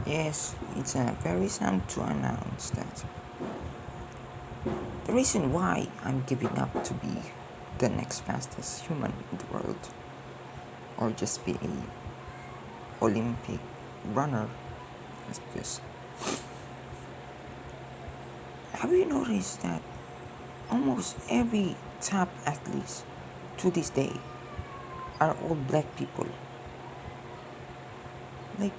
Yes, it's very sad to announce that the reason why I'm giving up to be the next fastest human in the world or just be a Olympic runner is because have you noticed that almost every top athletes to this day are all black people? Like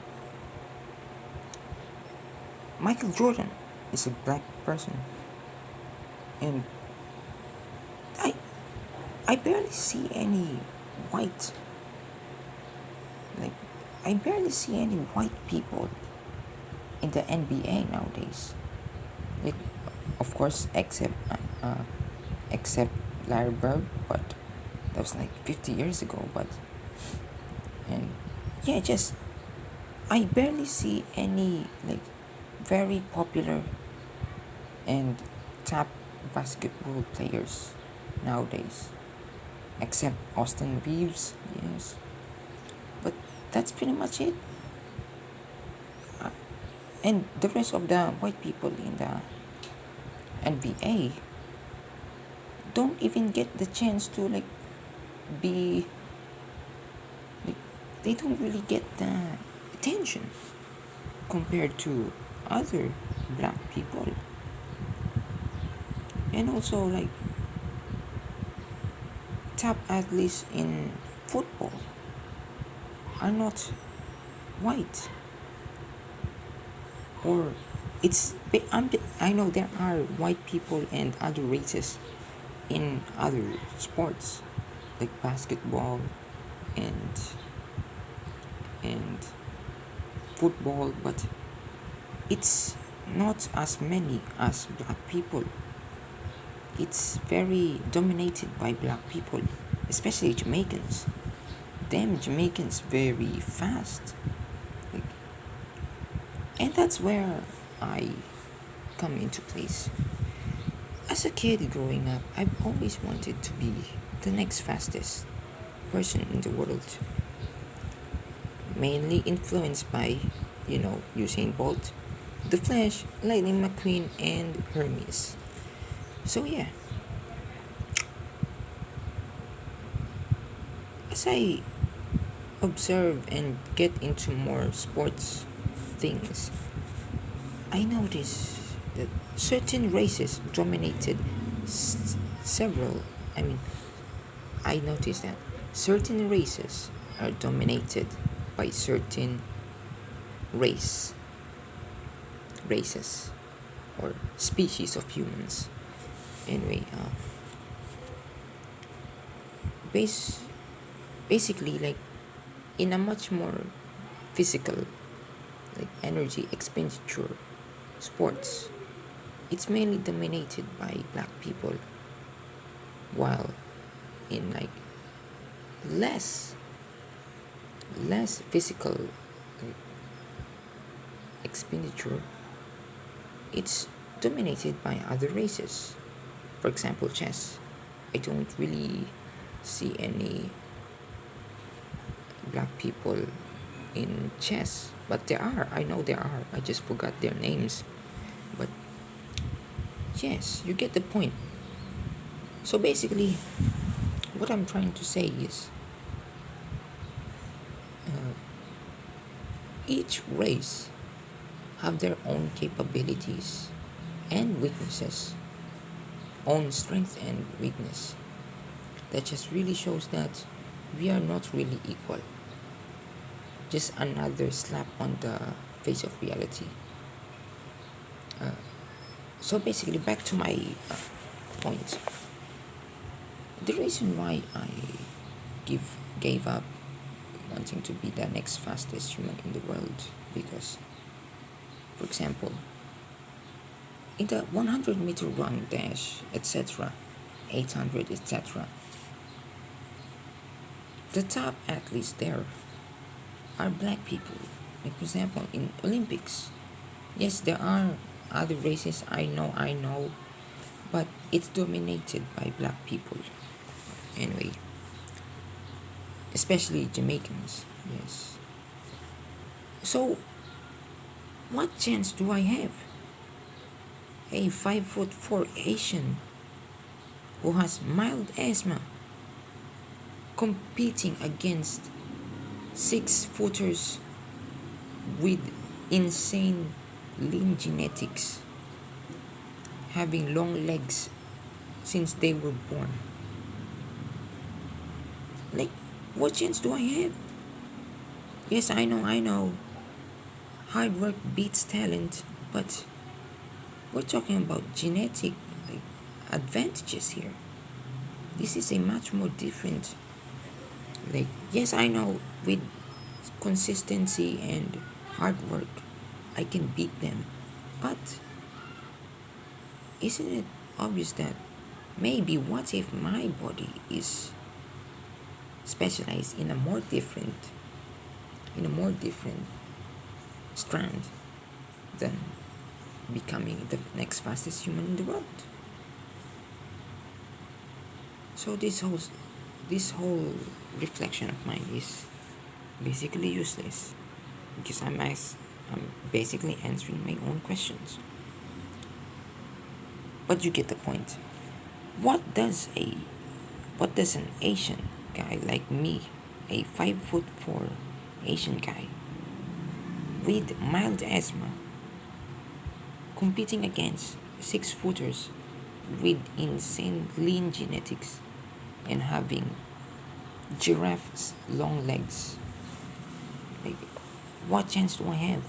Michael Jordan is a black person, and I I barely see any white like I barely see any white people in the NBA nowadays. Like, of course, except Larry Bird, but that was like 50 years ago. But and yeah, just I barely see any like very popular and top basketball players nowadays, except Austin Reeves. Yes, but that's pretty much it. And the rest of the white people in the NBA don't even get the chance to be like they don't really get the attention compared to other black people. And also top athletes in football are not white, or I know there are white people and other races in other sports like basketball and and football, but it's not as many as black people. It's very dominated by black people, especially Jamaicans. Them Jamaicans very fast. Like, and that's where I come into place. As a kid growing up, I've always wanted to be the next fastest person in the world. Mainly influenced by, Usain Bolt, The Flash, Lightning McQueen, and Hermes. So yeah, as I observe and get into more sports things, I notice that certain races dominated several. I mean, I noticed that certain races are dominated by certain race races or species of humans. Anyway, base basically in a much more physical energy expenditure sports, it's mainly dominated by black people, while in less less physical like, expenditure, it's dominated by other races. For example, chess. I don't really see any black people in chess, but there are. I know there are. I just forgot their names. But yes, you get the point. So basically, what I'm trying to say is uh, each race have their own capabilities and weaknesses, own strength and weakness. That just really shows that we are not really equal. Just another slap on the face of reality. Uh, so basically, back to my point. The reason why I gave up wanting to be the next fastest human in the world because, for example, in the 100-meter run, dash, etc., 800, etc., the top athletes there are black people. Like, for example, in Olympics, yes, there are other races. I know, but it's dominated by black people. Anyway, especially Jamaicans. Yes. So What chance do I have? A 5'4" Asian who has mild asthma competing against 6 footers with insane lean genetics, having long legs since they were born. Like, what chance do I have? Yes, I know. Hard work beats talent, but we're talking about genetic like, advantages here. This is a much more different. Like, yes, I know with consistency and hard work, I can beat them. But isn't it obvious that maybe what if my body is specialized in a more different strand than becoming the next fastest human in the world? So this whole reflection of mine is basically useless because I'm basically answering my own questions. But you get the point. What does a what does an Asian guy like me, a 5'4" Asian guy with mild asthma, competing against 6 footers with insane lean genetics and having giraffes' long legs? Like, what chance do I have?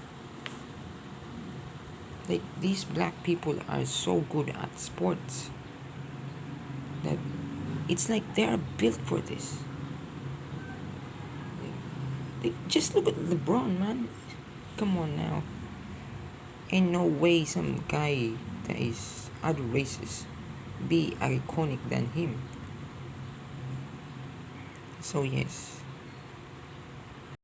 Like, these black people are so good at sports that it's like they are built for this. Like, just look at LeBron, man. Come on now. Ain't no way some guy that is other races be iconic than him. So yes,